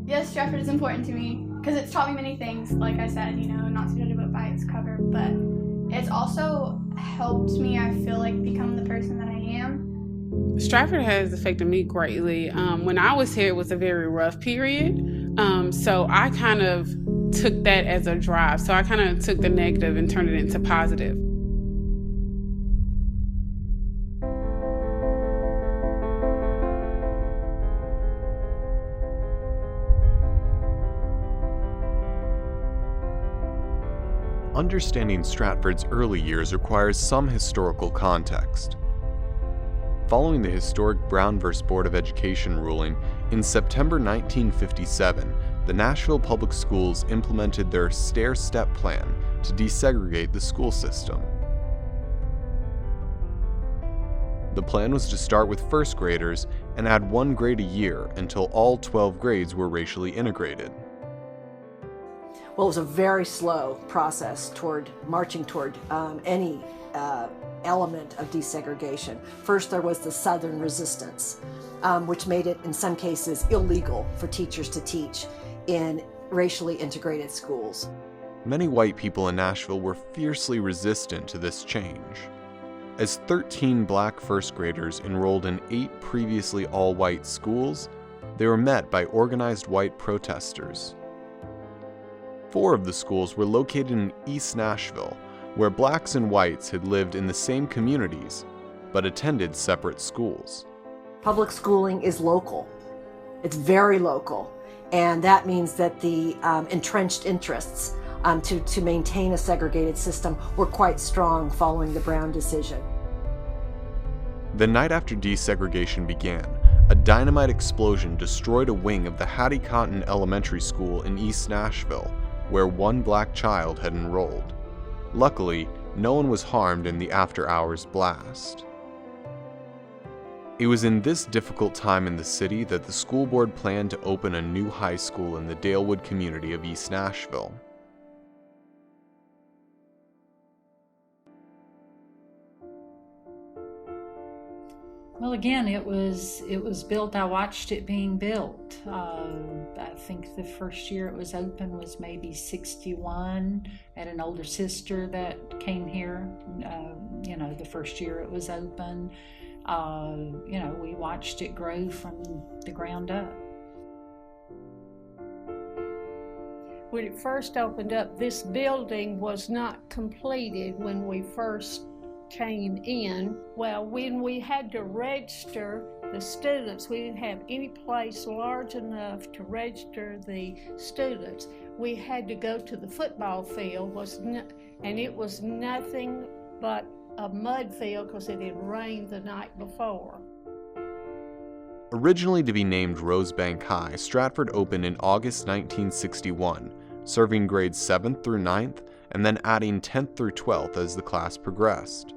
Yes, Stratford is important to me because it's taught me many things. Like I said, not to judge a book by its cover, but it's also helped me, I feel like, become the person that I am. Stratford has affected me greatly. When I was here, it was a very rough period. So I kind of took that as a drive. So I kind of took the negative and turned it into positive. Understanding Stratford's early years requires some historical context. Following the historic Brown v. Board of Education ruling, in September 1957, the Nashville Public Schools implemented their stair-step plan to desegregate the school system. The plan was to start with first graders and add 1 grade a year until all 12 grades were racially integrated. Well, it was a very slow process marching toward any element of desegregation. First, there was the Southern resistance, which made it, in some cases, illegal for teachers to teach in racially integrated schools. Many white people in Nashville were fiercely resistant to this change. As 13 black first graders enrolled in 8 previously all-white schools, they were met by organized white protesters. 4 of the schools were located in East Nashville, where blacks and whites had lived in the same communities, but attended separate schools. Public schooling is local. It's very local, and that means that the entrenched interests to maintain a segregated system were quite strong following the Brown decision. The night after desegregation began, a dynamite explosion destroyed a wing of the Hattie Cotton Elementary School in East Nashville, where 1 black child had enrolled. Luckily, no one was harmed in the after-hours blast. It was in this difficult time in the city that the school board planned to open a new high school in the Dalewood community of East Nashville. Well, again, it was built. I watched it being built. I think the first year it was open was maybe 61. I had an older sister that came here, the first year it was open. We watched it grow from the ground up. When it first opened up, this building was not completed when we first came in. Well, when we had to register the students, we didn't have any place large enough to register the students. We had to go to the football field, and it was nothing but a mud field because it had rained the night before. Originally to be named Rosebank High, Stratford opened in August 1961, serving grades 7th through 9th, and then adding 10th through 12th as the class progressed.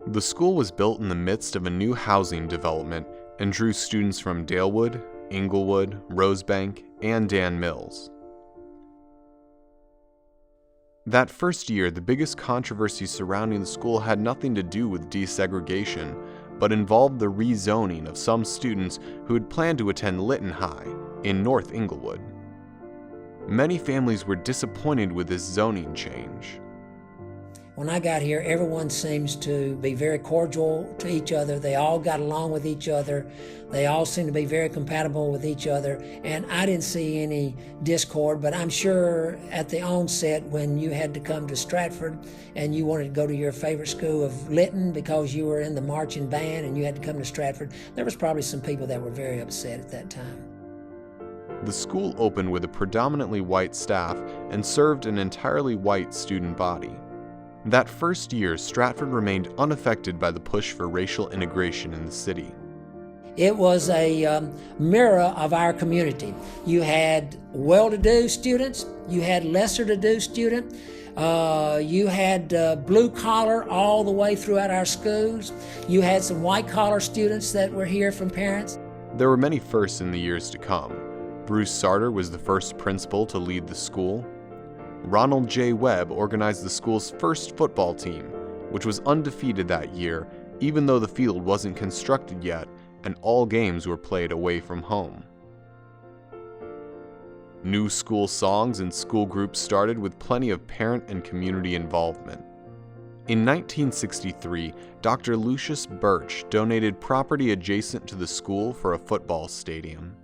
The school was built in the midst of a new housing development and drew students from Dalewood, Inglewood, Rosebank, and Dan Mills. That first year, the biggest controversy surrounding the school had nothing to do with desegregation, but involved the rezoning of some students who had planned to attend Lytton High in North Inglewood. Many families were disappointed with this zoning change. When I got here, everyone seems to be very cordial to each other. They all got along with each other. They all seem to be very compatible with each other. And I didn't see any discord, but I'm sure at the onset when you had to come to Stratford and you wanted to go to your favorite school of Lytton because you were in the marching band and you had to come to Stratford, there was probably some people that were very upset at that time. The school opened with a predominantly white staff and served an entirely white student body. That first year, Stratford remained unaffected by the push for racial integration in the city. It was a mirror of our community. You had well-to-do students, you had lesser-to-do students, you had blue-collar all the way throughout our schools. You had some white-collar students that were here from parents. There were many firsts in the years to come. Bruce Sarter was the first principal to lead the school. Ronald J. Webb organized the school's first football team, which was undefeated that year, even though the field wasn't constructed yet and all games were played away from home. New school songs and school groups started with plenty of parent and community involvement. In 1963, Dr. Lucius Birch donated property adjacent to the school for a football stadium.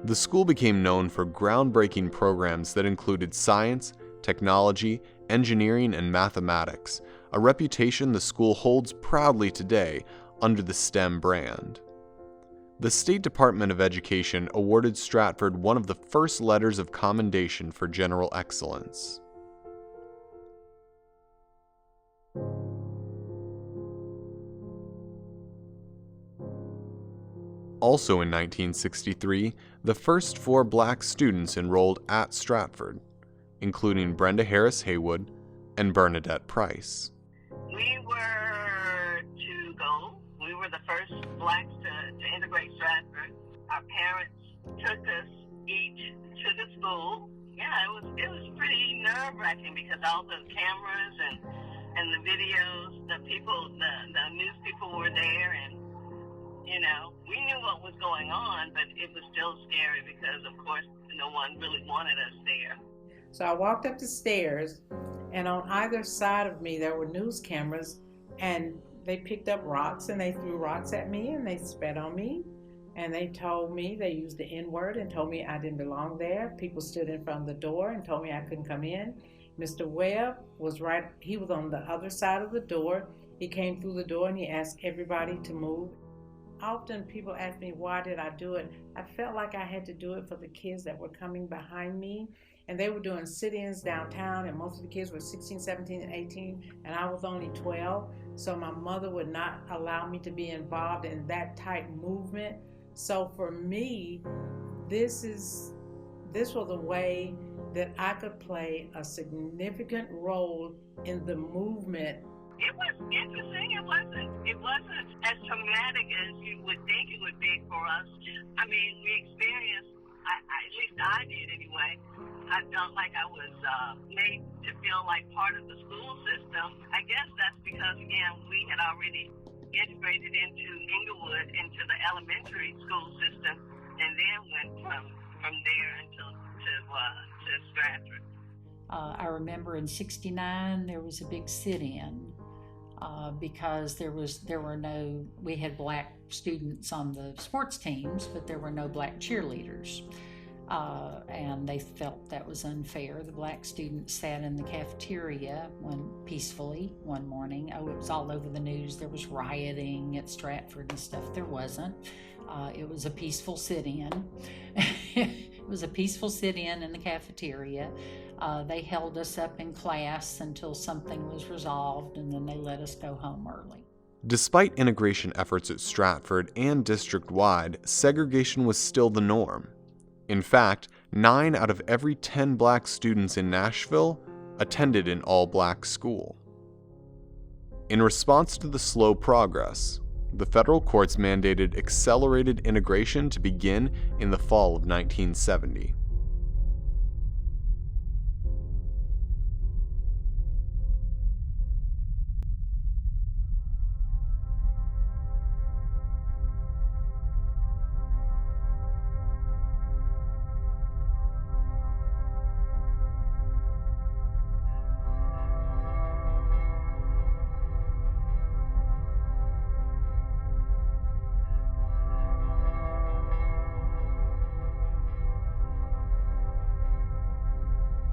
The school became known for groundbreaking programs that included science, technology, engineering, and mathematics, a reputation the school holds proudly today under the STEM brand. The State Department of Education awarded Stratford one of the first letters of commendation for general excellence. Also in 1963, the first 4 black students enrolled at Stratford, including Brenda Harris Haywood and Bernadette Price. We were the first blacks to integrate Stratford. Our parents took us each to the school. Yeah, it was pretty nerve-wracking because all the cameras and the videos, the news people were there, and we knew what was going on, but it was still scary because, of course, no one really wanted us there. So I walked up the stairs, and on either side of me there were news cameras, and they picked up rocks and they threw rocks at me and they spat on me, and they told me, they used the N-word and told me I didn't belong there. People stood in front of the door and told me I couldn't come in. Mr. Webb he was on the other side of the door. He came through the door and he asked everybody to move. Often people ask me, why did I do it? I felt like I had to do it for the kids that were coming behind me. And they were doing sit-ins downtown, and most of the kids were 16, 17, and 18, and I was only 12. So my mother would not allow me to be involved in that type movement. So for me, this was a way that I could play a significant role in the movement. It was interesting. It wasn't as traumatic as you would think it would be for us. I mean, we experienced, at least I did anyway, I felt like I was made to feel like part of the school system. I guess that's because, again, we had already integrated into Inglewood, into the elementary school system, and then went from there until to Stratford. I remember in '69 there was a big sit-in because we had black students on the sports teams, but there were no black cheerleaders. And they felt that was unfair. The black students sat in the cafeteria peacefully one morning. It was all over the news. There was rioting at Stratford and stuff. There wasn't. It was a peaceful sit-in. It was a peaceful sit-in in the cafeteria. They held us up in class until something was resolved, and then they let us go home early. Despite integration efforts at Stratford and district-wide, segregation was still the norm. In fact, 9 out of every 10 black students in Nashville attended an all-black school. In response to the slow progress, the federal courts mandated accelerated integration to begin in the fall of 1970.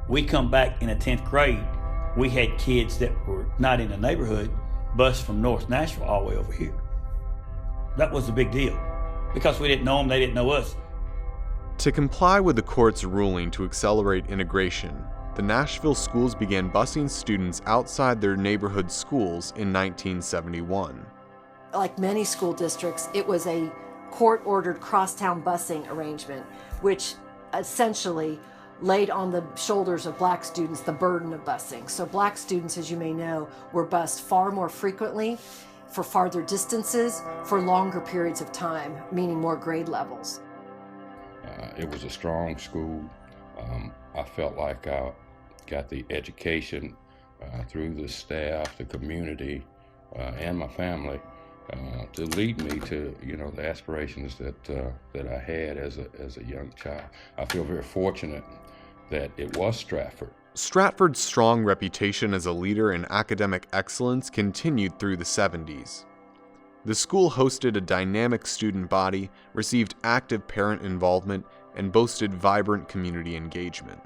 We come back in the 10th grade, we had kids that were not in the neighborhood bused from North Nashville all the way over here. That was a big deal because we didn't know them, they didn't know us. To comply with the court's ruling to accelerate integration, the Nashville schools began busing students outside their neighborhood schools in 1971. Like many school districts, it was a court-ordered crosstown busing arrangement, which essentially laid on the shoulders of black students the burden of busing. So black students, as you may know, were bused far more frequently, for farther distances, for longer periods of time, meaning more grade levels. It was a strong school. I felt like I got the education through the staff, the community, and my family to lead me to, the aspirations that I had as a young child. I feel very fortunate that it was Stratford. Stratford's strong reputation as a leader in academic excellence continued through the 70s. The school hosted a dynamic student body, received active parent involvement, and boasted vibrant community engagement.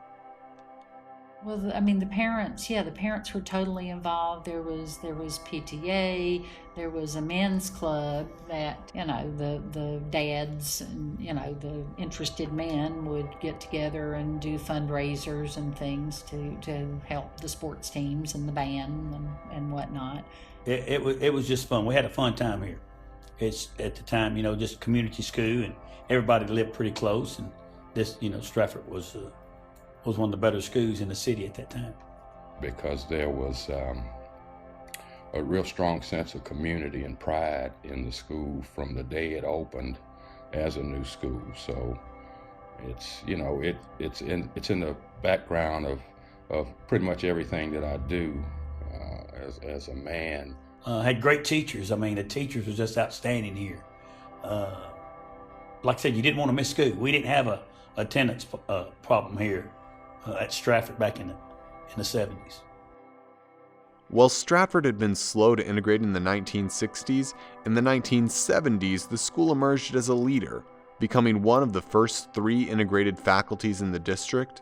Well, the parents were totally involved. There was PTA, there was a men's club that, the dads and, the interested men would get together and do fundraisers and things to help the sports teams and the band and whatnot. It was just fun. We had a fun time here. It's at the time, just community school, and everybody lived pretty close. And this, Stratford was one of the better schools in the city at that time. Because there was a real strong sense of community and pride in the school from the day it opened as a new school. So it's it's in the background of pretty much everything that I do as a man. Had great teachers. The teachers were just outstanding here. Like I said, you didn't want to miss school. We didn't have a attendance problem here at Stratford back in the 70s. While Stratford had been slow to integrate in the 1960s, in the 1970s the school emerged as a leader, becoming one of the first 3 integrated faculties in the district,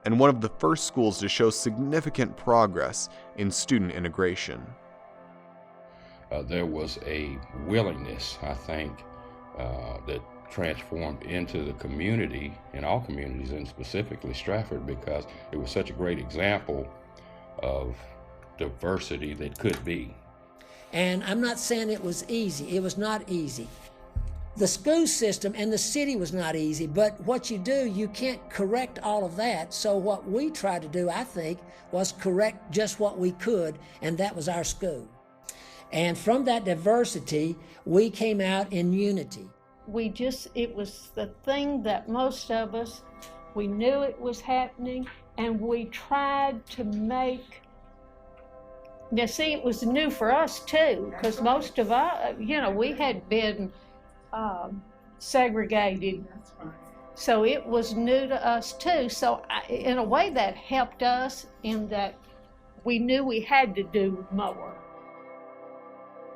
and one of the first schools to show significant progress in student integration. There was a willingness, I think, that transformed into the community, in all communities, and specifically Stratford, because it was such a great example of diversity that could be. And I'm not saying it was easy. It was not easy. The school system and the city was not easy, but what you do, you can't correct all of that. So what we tried to do, I think, was correct just what we could, and that was our school. And from that diversity, we came out in unity. It was the thing that most of us, we knew it was happening, and we tried to make. Now, see, it was new for us too, because most of us, we had been segregated. So it was new to us too. So in a way that helped us in that we knew we had to do more.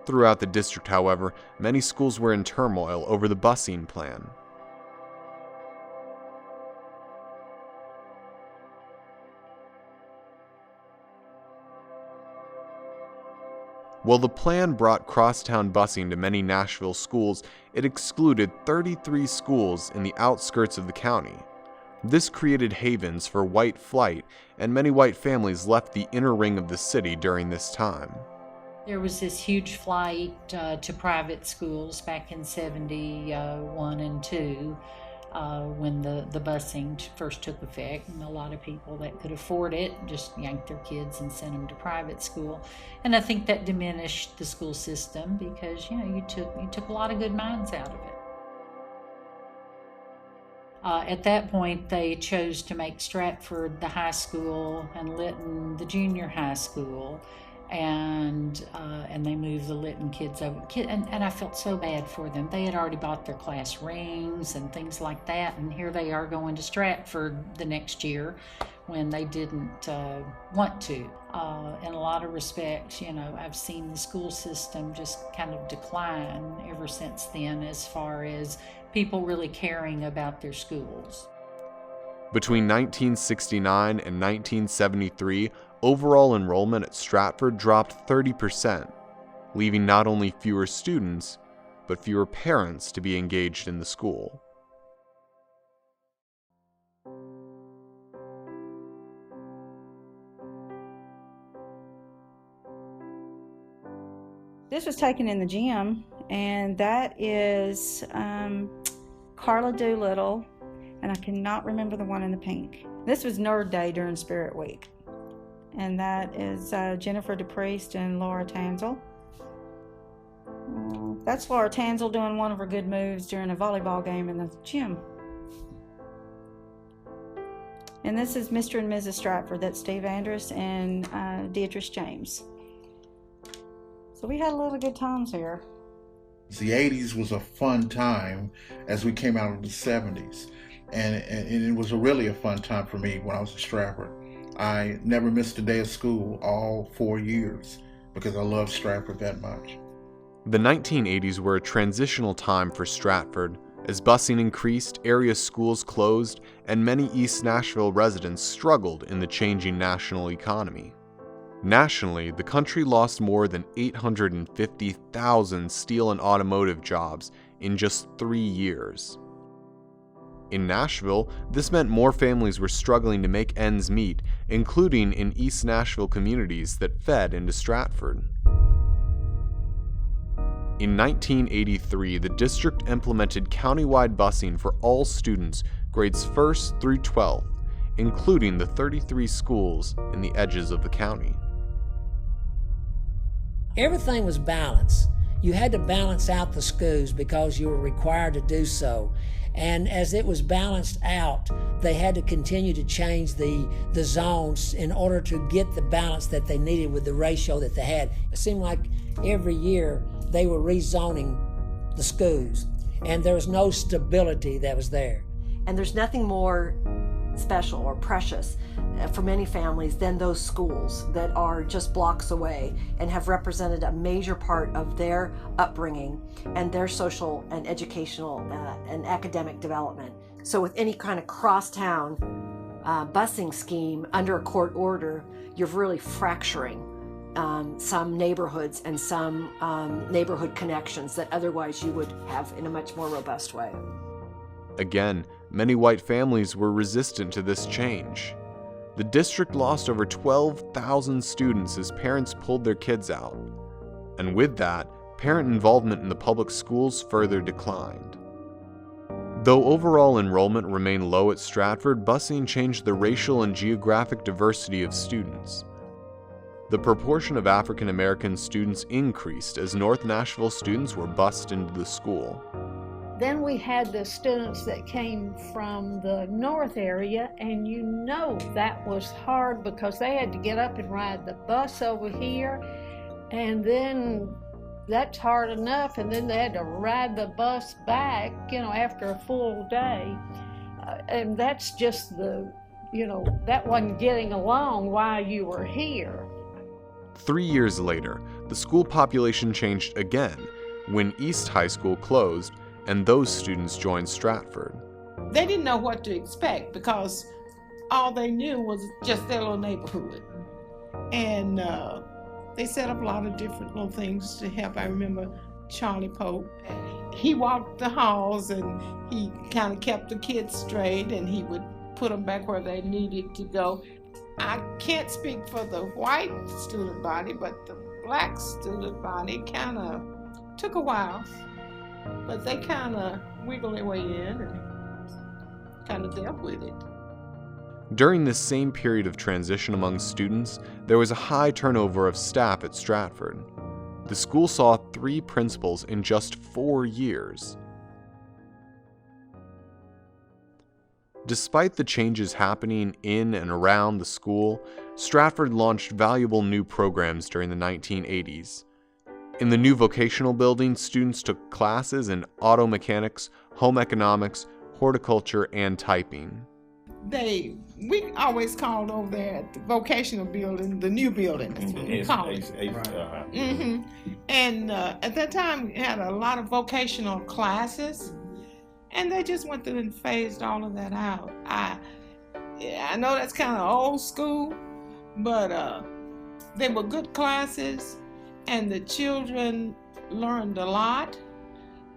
Throughout the district, however, many schools were in turmoil over the busing plan. While the plan brought crosstown busing to many Nashville schools, it excluded 33 schools in the outskirts of the county. This created havens for white flight, and many white families left the inner ring of the city during this time. There was this huge flight to private schools back in 71 and 2 when the busing first took effect, and a lot of people that could afford it just yanked their kids and sent them to private school. And I think that diminished the school system because you took a lot of good minds out of it. At that point, they chose to make Stratford the high school and Lytton the junior high school. And they moved the Lytton kids over. And I felt so bad for them. They had already bought their class rings and things like that, and here they are going to Stratford the next year when they didn't want to. In a lot of respects, I've seen the school system just kind of decline ever since then as far as people really caring about their schools. Between 1969 and 1973, overall enrollment at Stratford dropped 30%, leaving not only fewer students, but fewer parents to be engaged in the school. This was taken in the gym, and that is Carla Doolittle, and I cannot remember the one in the pink. This was Nerd Day during Spirit Week. And that is Jennifer DePriest and Laura Tanzel. That's Laura Tanzel doing one of her good moves during a volleyball game in the gym. And this is Mr. and Mrs. Stratford. That's Steve Andrus and Beatrice James. So we had a lot of good times here. The 80s was a fun time as we came out of the 70s. And it was really a fun time for me when I was at Stratford. I never missed a day of school all 4 years because I loved Stratford that much. The 1980s were a transitional time for Stratford. As busing increased, area schools closed, and many East Nashville residents struggled in the changing national economy. Nationally, the country lost more than 850,000 steel and automotive jobs in just 3 years. In Nashville, this meant more families were struggling to make ends meet, including in East Nashville communities that fed into Stratford. In 1983, the district implemented countywide busing for all students grades 1st through 12th, including the 33 schools in the edges of the county. Everything was balanced. You had to balance out the schools because you were required to do so. And as it was balanced out, they had to continue to change the zones in order to get the balance that they needed with the ratio that they had. It seemed like every year they were rezoning the schools, and there was no stability that was there. And there's nothing more special or precious for many families than those schools that are just blocks away and have represented a major part of their upbringing and their social and educational and academic development. So with any kind of crosstown busing scheme under a court order, you're really fracturing some neighborhoods and some neighborhood connections that otherwise you would have in a much more robust way. Again, many white families were resistant to this change. The district lost over 12,000 students as parents pulled their kids out. And with that, parent involvement in the public schools further declined. Though overall enrollment remained low at Stratford, busing changed the racial and geographic diversity of students. The proportion of African American students increased as North Nashville students were bused into the school. Then we had the students that came from the north area, and you know that was hard because they had to get up and ride the bus over here, and then that's hard enough, and then they had to ride the bus back, after a full day. And that's just that wasn't getting along while you were here. 3 years later, the school population changed again when East High School closed and those students joined Stratford. They didn't know what to expect because all they knew was just their little neighborhood. And they set up a lot of different little things to help. I remember Charlie Pope. He walked the halls and he kind of kept the kids straight, and he would put them back where they needed to go. I can't speak for the white student body, but the black student body kind of took a while. But they kind of wiggled their way in and kind of dealt with it. During this same period of transition among students, there was a high turnover of staff at Stratford. The school saw 3 principals in just 4 years. Despite the changes happening in and around the school, Stratford launched valuable new programs during the 1980s. In the new vocational building, students took classes in auto mechanics, home economics, horticulture, and typing. We always called over there at the vocational building, the new building, that's what we call it. Mm-hmm. And at that time, we had a lot of vocational classes, and they just went through and phased all of that out. I know that's kind of old school, but they were good classes. And the children learned a lot.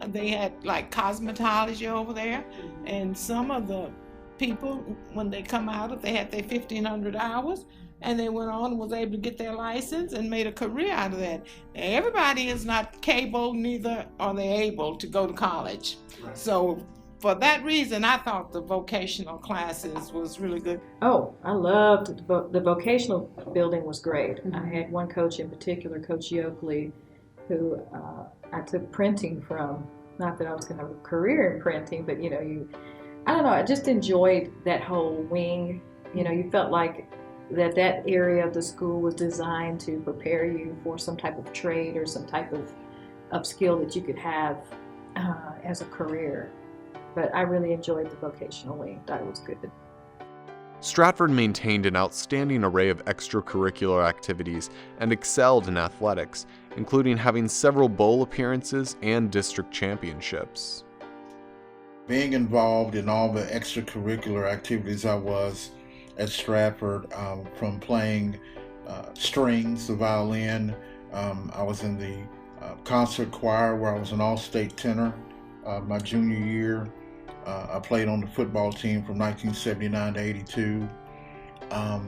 They had like cosmetology over there. And some of the people, when they come out, if they had their 1,500 hours, and they went on and was able to get their license and made a career out of that. Now, everybody is not capable, neither are they able to go to college. Right. So for that reason, I thought the vocational classes was really good. Oh, I loved the vocational building was great. Mm-hmm. I had one coach in particular, Coach Yoakley, who I took printing from. Not that I was going to have a career in printing, but I don't know, I just enjoyed that whole wing. You felt like that area of the school was designed to prepare you for some type of trade or some type of of skill that you could have as a career. But I really enjoyed the vocational wing. Thought it was good. Stratford maintained an outstanding array of extracurricular activities and excelled in athletics, including having several bowl appearances and district championships. Being involved in all the extracurricular activities I was at Stratford, from playing strings, the violin, I was in the concert choir where I was an all-state tenor my junior year. I played on the football team from 1979 to 82. I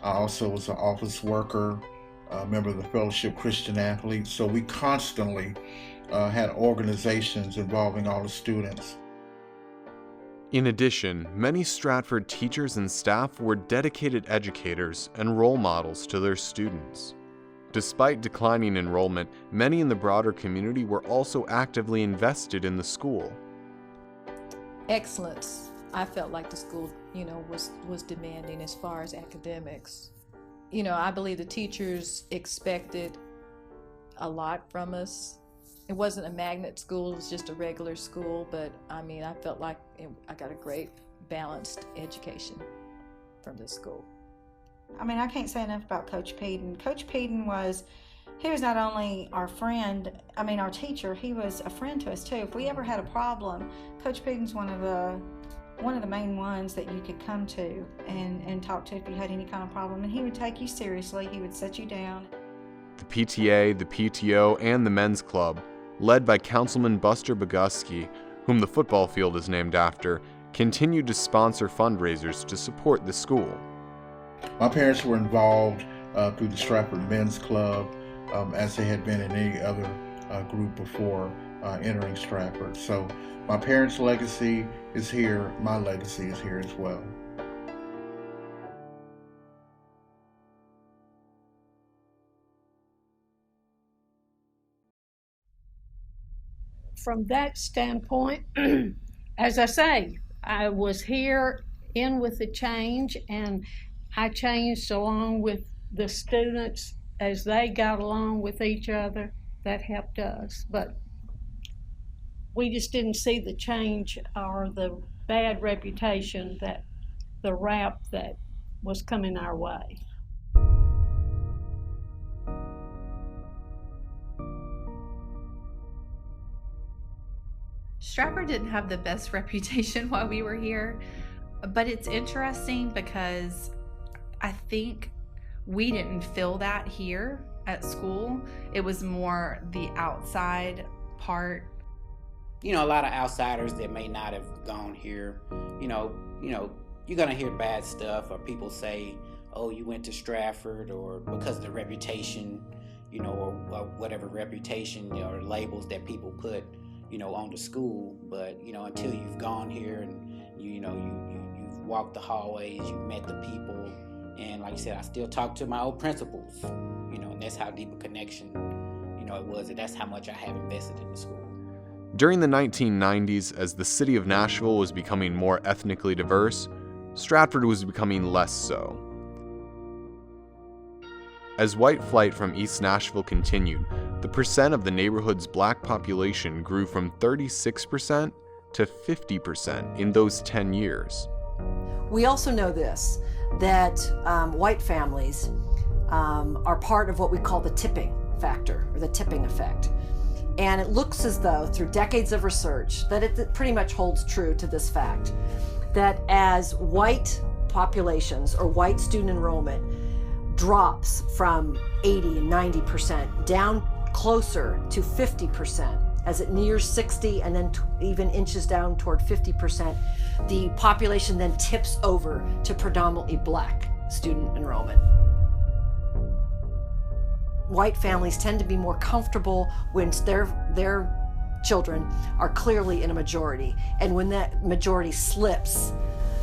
also was an office worker, a member of the Fellowship Christian Athletes. So we constantly had organizations involving all the students. In addition, many Stratford teachers and staff were dedicated educators and role models to their students. Despite declining enrollment, many in the broader community were also actively invested in the school. Excellence. I felt like the school, was demanding as far as academics. I believe the teachers expected a lot from us. It wasn't a magnet school, it was just a regular school, but I felt like I got a great balanced education from this school. I can't say enough about Coach Peden. Coach Peden he was not only our friend, our teacher, he was a friend to us too. If we ever had a problem, Coach Peden's one of the main ones that you could come to and talk to if you had any kind of problem. And he would take you seriously, he would sit you down. The PTA, the PTO, and the men's club, led by Councilman Buster Boguski, whom the football field is named after, continued to sponsor fundraisers to support the school. My parents were involved through the Stratford Men's Club, as they had been in any other group before entering Stratford. So my parents' legacy is here, my legacy is here as well. From that standpoint, as I say, I was here in with the change, and I changed along with the students as they got along with each other. That helped us, but we just didn't see the change or the bad reputation, that the rap that was coming our way. Stratford didn't have the best reputation while we were here, but it's interesting because I think we didn't feel that here at school. It was more the outside part. A lot of outsiders that may not have gone here, you're gonna hear bad stuff, or people say, oh, you went to Stratford, or because of the reputation, or whatever reputation or labels that people put on the school. But until you've gone here and you've walked the hallways, you've met the people, and like I said, I still talk to my old principals, and that's how deep a connection it was, and that's how much I have invested in the school. During the 1990s, as the city of Nashville was becoming more ethnically diverse, Stratford was becoming less so. As white flight from East Nashville continued, the percent of the neighborhood's black population grew from 36% to 50% in those 10 years. We also know this, that white families are part of what we call the tipping factor, or the tipping effect. And it looks as though, through decades of research, that it pretty much holds true to this fact, that as white populations or white student enrollment drops from 80 and 90% down closer to 50%, as it nears 60 and then even inches down toward 50%, the population then tips over to predominantly black student enrollment. White families tend to be more comfortable when their children are clearly in a majority, and when that majority slips,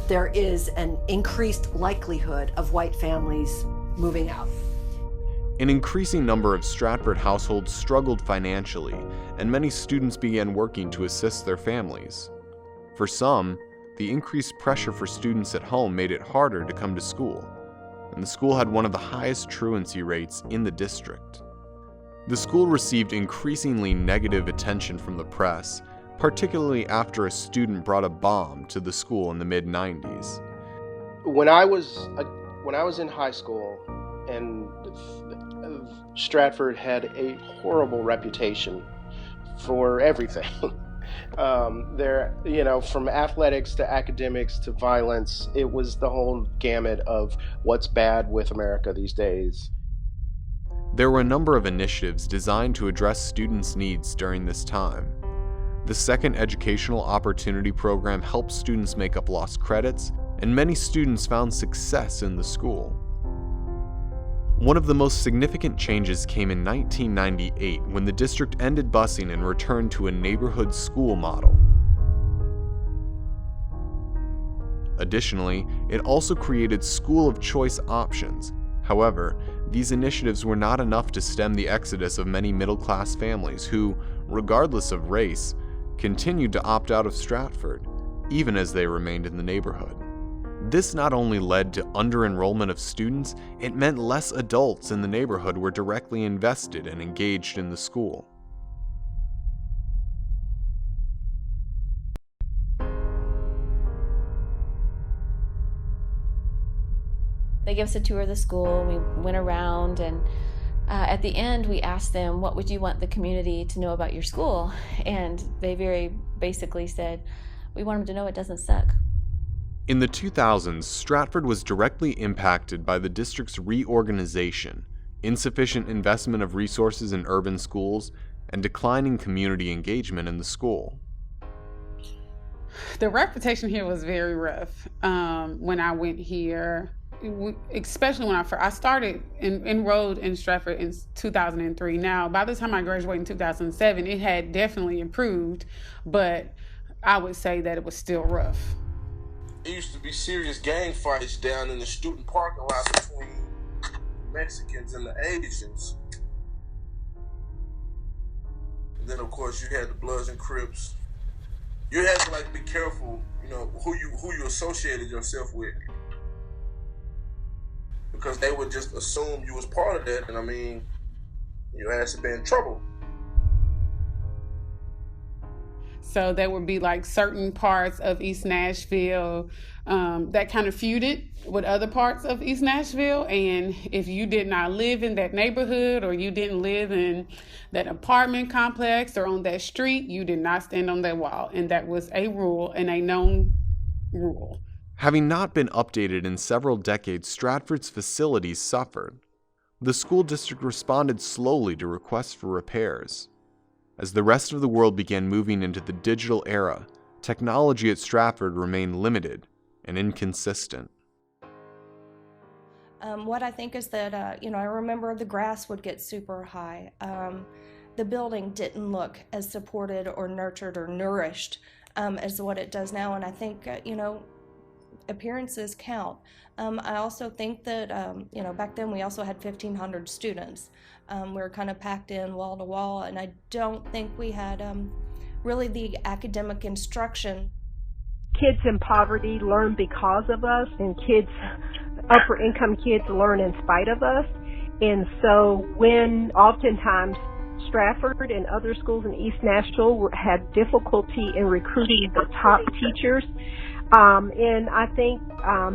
there is an increased likelihood of white families moving out. An increasing number of Stratford households struggled financially, and many students began working to assist their families. For some, the increased pressure for students at home made it harder to come to school, and the school had one of the highest truancy rates in the district. The school received increasingly negative attention from the press, particularly after a student brought a bomb to the school in the mid-90s. When I was in high school, and Stratford had a horrible reputation for everything. From athletics to academics to violence, it was the whole gamut of what's bad with America these days. There were a number of initiatives designed to address students' needs during this time. The Second Educational Opportunity Program helped students make up lost credits, and many students found success in the school. One of the most significant changes came in 1998 when the district ended busing and returned to a neighborhood school model. Additionally, it also created school of choice options. However, these initiatives were not enough to stem the exodus of many middle-class families who, regardless of race, continued to opt out of Stratford, even as they remained in the neighborhood. This not only led to under-enrollment of students, it meant less adults in the neighborhood were directly invested and engaged in the school. They gave us a tour of the school. We went around, and at the end we asked them, what would you want the community to know about your school? And they very basically said, we want them to know it doesn't suck. In the 2000s, Stratford was directly impacted by the district's reorganization, insufficient investment of resources in urban schools, and declining community engagement in the school. The reputation here was very rough when I went here, especially when I started enrolled in Stratford in 2003. Now, by the time I graduated in 2007, it had definitely improved, but I would say that it was still rough. It used to be serious gang fights down in the student parking lot between Mexicans and the Asians. And then, of course, you had the Bloods and Crips. You had to be careful, who you associated yourself with, because they would just assume you was part of that, and your ass would be in trouble. So there would be certain parts of East Nashville that kind of feuded with other parts of East Nashville. And if you did not live in that neighborhood, or you didn't live in that apartment complex or on that street, you did not stand on that wall. And that was a rule, and a known rule. Having not been updated in several decades, Stratford's facilities suffered. The school district responded slowly to requests for repairs. As the rest of the world began moving into the digital era, technology at Stratford remained limited and inconsistent. What I think is that, I remember the grass would get super high. The building didn't look as supported or nurtured or nourished as what it does now. And I think, appearances count. I also think that, back then we also had 1,500 students. We were kind of packed in wall to wall, and I don't think we had really the academic instruction. Kids in poverty learn because of us, and upper income kids learn in spite of us. And so when oftentimes Stratford and other schools in East Nashville had difficulty in recruiting the top teachers, and I think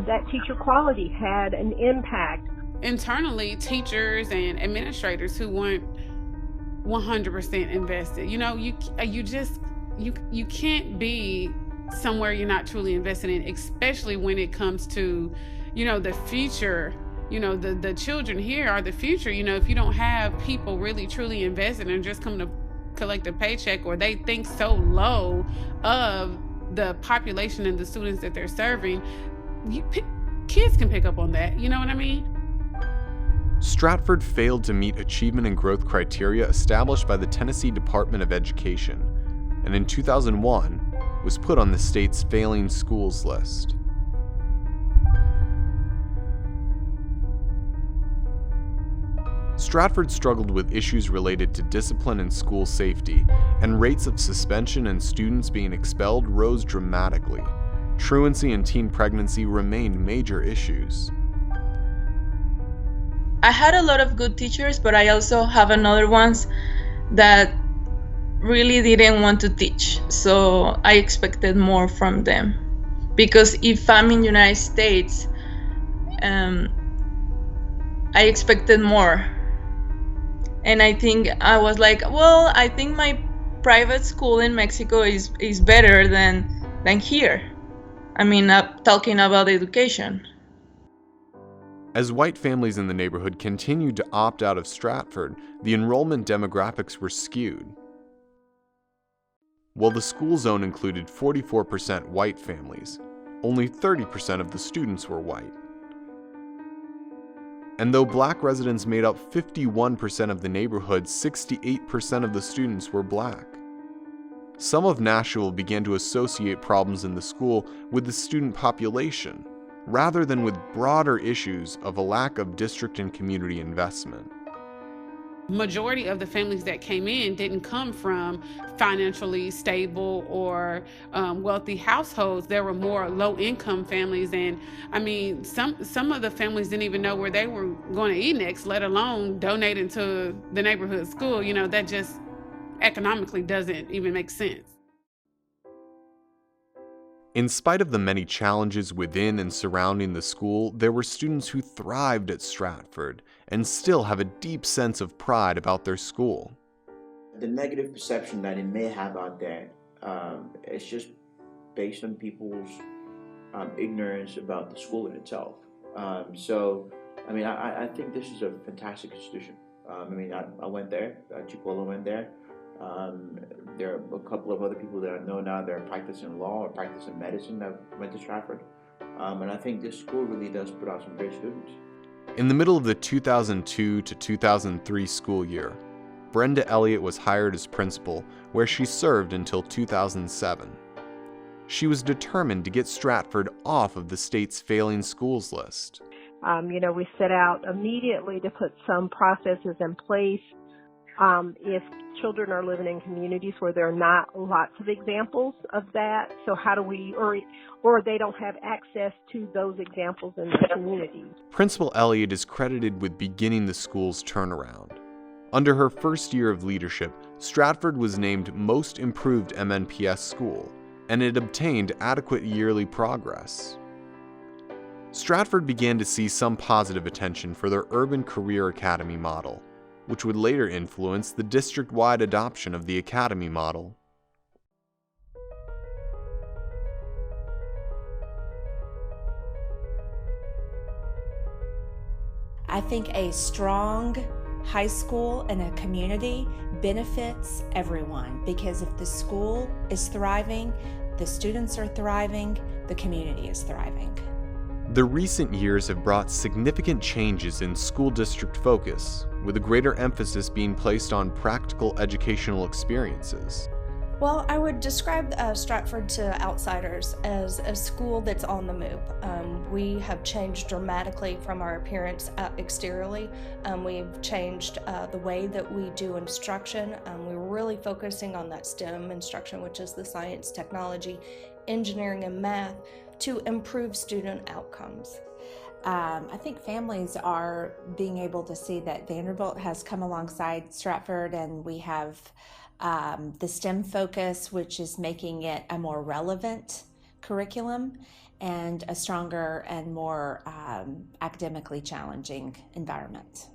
that teacher quality had an impact. Internally, teachers and administrators who weren't 100% invested. You can't be somewhere you're not truly invested in, especially when it comes to, the future. The children here are the future. If you don't have people really truly invested and just come to collect a paycheck, or they think so low of the population and the students that they're serving, kids can pick up on that. You know what I mean? Stratford failed to meet achievement and growth criteria established by the Tennessee Department of Education, and in 2001 was put on the state's failing schools list. Stratford struggled with issues related to discipline and school safety, and rates of suspension and students being expelled rose dramatically. Truancy and teen pregnancy remained major issues. I had a lot of good teachers, but I also have another ones that really didn't want to teach. So I expected more from them. Because if I'm in the United States, I expected more. And I think I was like, well, I think my private school in Mexico is better than here. I mean, talking about education. As white families in the neighborhood continued to opt out of Stratford, the enrollment demographics were skewed. While the school zone included 44% white families, only 30% of the students were white. And though black residents made up 51% of the neighborhood, 68% of the students were black. Some of Nashville began to associate problems in the school with the student population, rather than with broader issues of a lack of district and community investment. Majority of the families that came in didn't come from financially stable or wealthy households. There were more low-income families, and I mean, some of the families didn't even know where they were going to eat next, let alone donating to the neighborhood school. You know, that just economically doesn't even make sense. In spite of the many challenges within and surrounding the school, there were students who thrived at Stratford and still have a deep sense of pride about their school. The negative perception that it may have out there, it's just based on people's ignorance about the school in itself. So, I mean, I think this is a fantastic institution. I mean, I went there, Chipola went there. There are a couple of other people that I know now that are practicing law or practicing medicine that went to Stratford. And I think this school really does put out some great students. In the middle of the 2002 to 2003 school year, Brenda Elliott was hired as principal, where she served until 2007. She was determined to get Stratford off of the state's failing schools list. We set out immediately to put some processes in place if children are living in communities where there are not lots of examples of that. So how do we, or they don't have access to those examples in the communities. Principal Elliott is credited with beginning the school's turnaround. Under her first year of leadership, Stratford was named Most Improved MNPS School, and it obtained adequate yearly progress. Stratford began to see some positive attention for their Urban Career Academy model, which would later influence the district-wide adoption of the academy model. I think a strong high school and a community benefits everyone, because if the school is thriving, the students are thriving, the community is thriving. The recent years have brought significant changes in school district focus, with a greater emphasis being placed on practical educational experiences. Well, I would describe Stratford to outsiders as a school that's on the move. We have changed dramatically from our appearance exteriorly. We've changed the way that we do instruction. We're really focusing on that STEM instruction, which is the science, technology, engineering, and math, to improve student outcomes. I think families are being able to see that Vanderbilt has come alongside Stratford, and we have the STEM focus, which is making it a more relevant curriculum and a stronger and more academically challenging environment.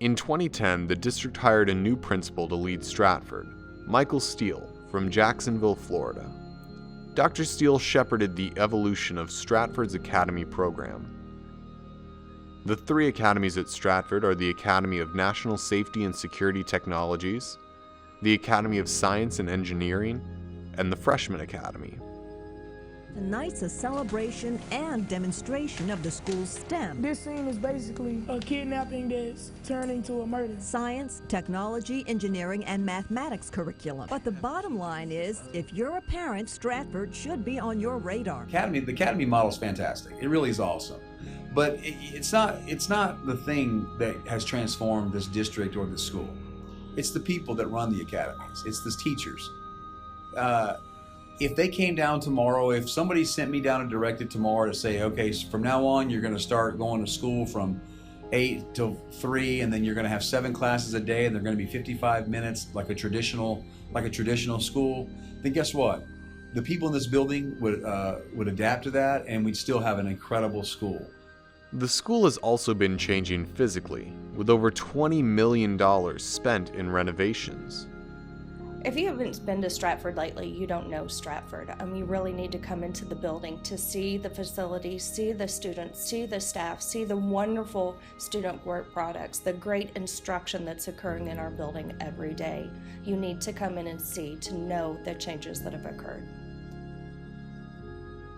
In 2010, the district hired a new principal to lead Stratford, Michael Steele from Jacksonville, Florida. Dr. Steele shepherded the evolution of Stratford's academy program. The three academies at Stratford are the Academy of National Safety and Security Technologies, the Academy of Science and Engineering, and the Freshman Academy. Tonight's a celebration and demonstration of the school's STEM. This scene is basically a kidnapping that's turning to a murder. Science, technology, engineering, and mathematics curriculum. But the bottom line is, if you're a parent, Stratford should be on your radar. The academy model is fantastic. It really is awesome. But it's not the thing that has transformed this district or this school. It's the people that run the academies. It's the teachers. If they came down tomorrow, if somebody sent me down and directed tomorrow to say, okay, so from now on, you're going to start going to school from 8 till 3, and then you're going to have 7 classes a day, and they're going to be 55 minutes like a traditional school, then guess what? The people in this building would adapt to that, and we'd still have an incredible school. The school has also been changing physically, with over $20 million spent in renovations. If you haven't been to Stratford lately, you don't know Stratford. You really need to come into the building to see the facilities, see the students, see the staff, see the wonderful student work products, the great instruction that's occurring in our building every day. You need to come in and see to know the changes that have occurred.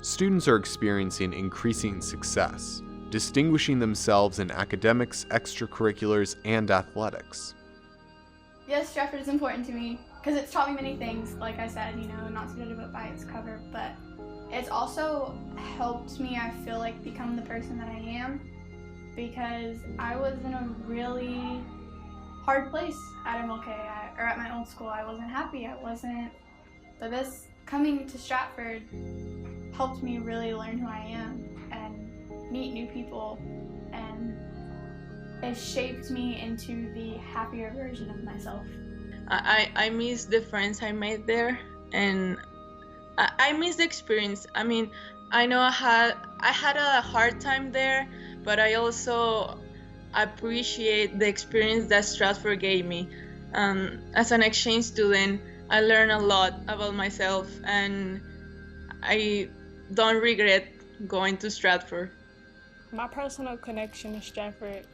Students are experiencing increasing success, distinguishing themselves in academics, extracurriculars, and athletics. Yes, Stratford is important to me because it's taught me many things. Like I said, not to judge a book by its cover, but it's also helped me, I feel like, become the person that I am, because I was in a really hard place at MLK, or at my old school. I wasn't happy. But this coming to Stratford helped me really learn who I am and meet new people, and it shaped me into the happier version of myself. I miss the friends I made there, and I miss the experience. I mean, I know I had a hard time there, but I also appreciate the experience that Stratford gave me. As an exchange student, I learned a lot about myself, and I don't regret going to Stratford. My personal connection to Stratford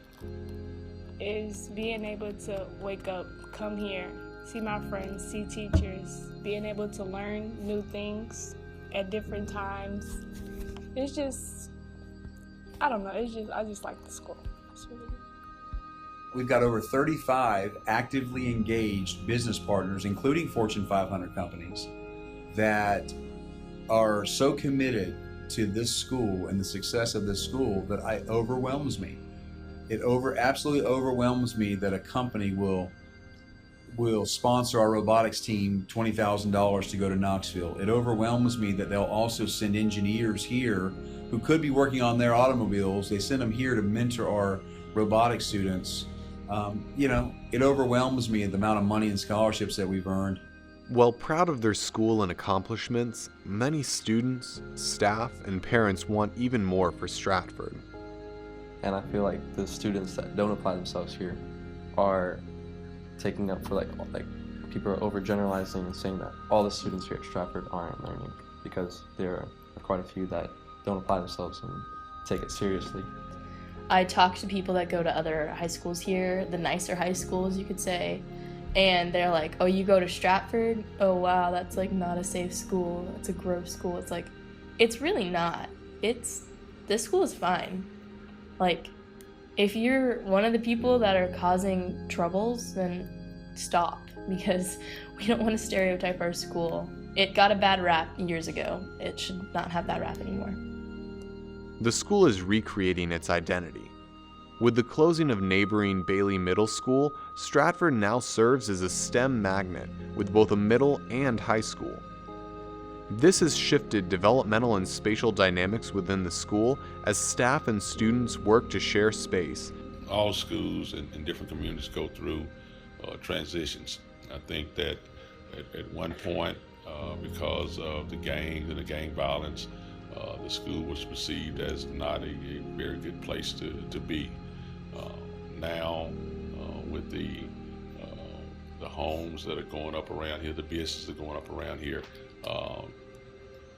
is being able to wake up, come here, see my friends, see teachers, being able to learn new things at different times. It's just, I don't know, I just like the school. It's really good. We've got over 35 actively engaged business partners, including Fortune 500 companies, that are so committed to this school and the success of this school that it overwhelms me. It absolutely overwhelms me that a company will sponsor our robotics team $20,000 to go to Knoxville. It overwhelms me that they'll also send engineers here who could be working on their automobiles. They send them here to mentor our robotics students. It overwhelms me the amount of money and scholarships that we've earned. While proud of their school and accomplishments, many students, staff, and parents want even more for Stratford. And I feel like the students that don't apply themselves here are taking up for like people are overgeneralizing and saying that all the students here at Stratford aren't learning, because there are quite a few that don't apply themselves and take it seriously. I talk to people that go to other high schools here, the nicer high schools you could say, and they're like, oh, you go to Stratford? Oh wow, that's like not a safe school, it's a gross school. It's like, it's really not. This school is fine. Like, if you're one of the people that are causing troubles, then stop, because we don't want to stereotype our school. It got a bad rap years ago. It should not have that rap anymore. The school is recreating its identity. With the closing of neighboring Bailey Middle School, Stratford now serves as a STEM magnet with both a middle and high school. This has shifted developmental and spatial dynamics within the school as staff and students work to share space. All schools in different communities go through transitions. I think that at one point, because of the gangs and the gang violence, the school was perceived as not a very good place to be. Now, with the homes that are going up around here, the businesses that are going up around here,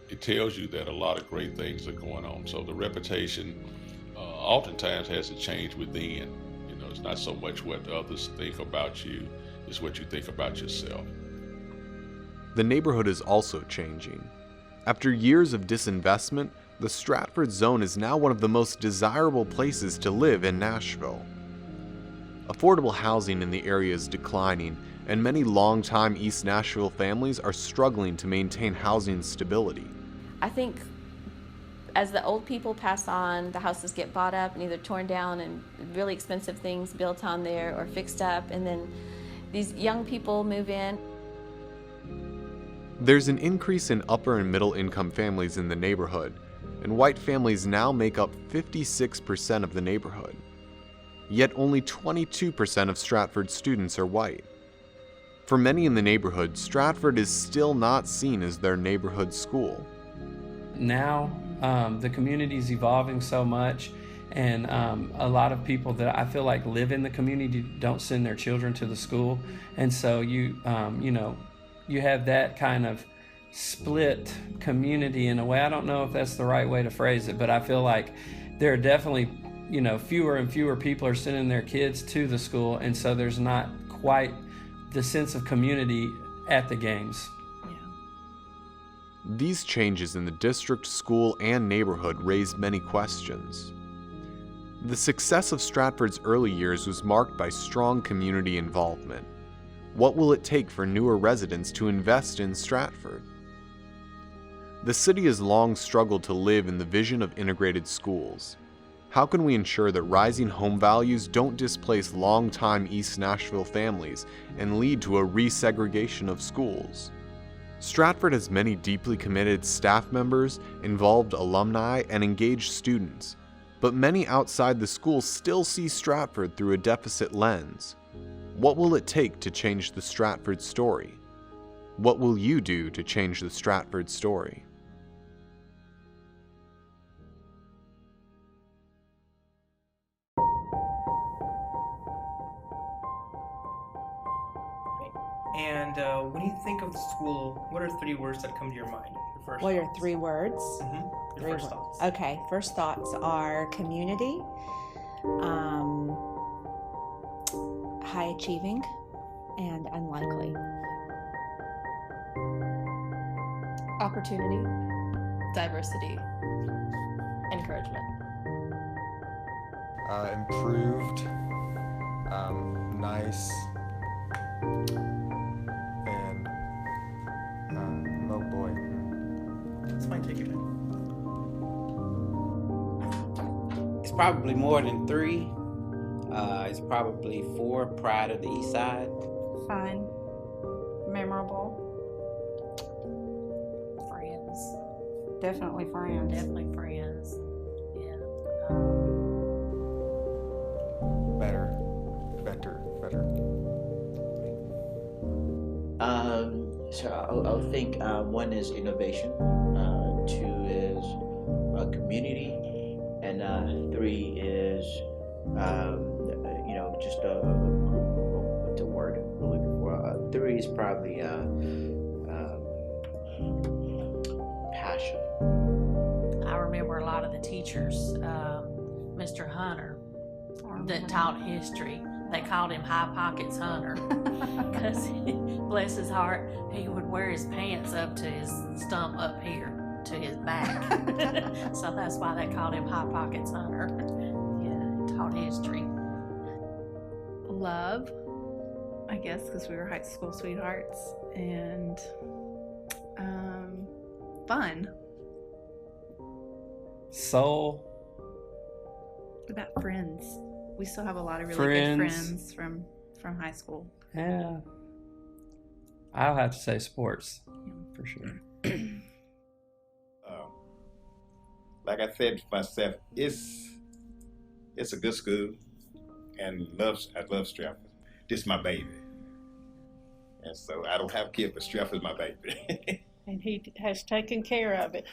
it tells you that a lot of great things are going on. So the reputation oftentimes has to change within. It's not so much what others think about you, it's what you think about yourself. The neighborhood is also changing. After years of disinvestment, the Stratford zone is now one of the most desirable places to live in Nashville. Affordable housing in the area is declining, and many longtime East Nashville families are struggling to maintain housing stability. I think as the old people pass on, the houses get bought up and either torn down and really expensive things built on there or fixed up, and then these young people move in. There's an increase in upper and middle income families in the neighborhood, and white families now make up 56% of the neighborhood. yet only 22% of Stratford students are white. For many in the neighborhood, Stratford is still not seen as their neighborhood school. Now, the community is evolving so much, and a lot of people that I feel like live in the community don't send their children to the school, and so you have that kind of split community in a way. I don't know if that's the right way to phrase it, but I feel like there are definitely, fewer and fewer people are sending their kids to the school, and so there's not quite the sense of community at the games. These changes in the district, school, and neighborhood raised many questions. The success of Stratford's early years was marked by strong community involvement. What will it take for newer residents to invest in Stratford? The city has long struggled to live in the vision of integrated schools. How can we ensure that rising home values don't displace long-time East Nashville families and lead to a resegregation of schools? Stratford has many deeply committed staff members, involved alumni, and engaged students, but many outside the school still see Stratford through a deficit lens. What will it take to change the Stratford story? What will you do to change the Stratford story? And when you think of the school, what are 3 words that come to your mind? Your first What are thoughts? 3 words? Mm-hmm. Your first thoughts. Okay, first thoughts are community, high achieving, and unlikely. Opportunity, diversity, encouragement. Improved, nice, and oh boy. This might take a minute. It's probably more than 3. It's probably 4. Pride of the East Side. Fun, memorable, Friends. definitely friends. Definitely friends. Yeah. Better. So I'll think 1 is innovation, 2 is community, and 3 is just a group. What's the word we're looking for? 3 is probably passion. I remember a lot of the teachers, Mr. Hunter, that taught history. They called him High Pockets Hunter because, bless his heart, he would wear his pants up to his stump up here to his back. So that's why they called him High Pockets Hunter. Yeah, he taught history. Love, I guess, because we were high school sweethearts, and fun. Soul. What about friends? We still have a lot of really good friends from high school. Yeah. I'll have to say sports, for sure. Like I said myself, it's a good school, and I love Stratford. This is my baby, and so I don't have kids, but Stratford's my baby. And he has taken care of it.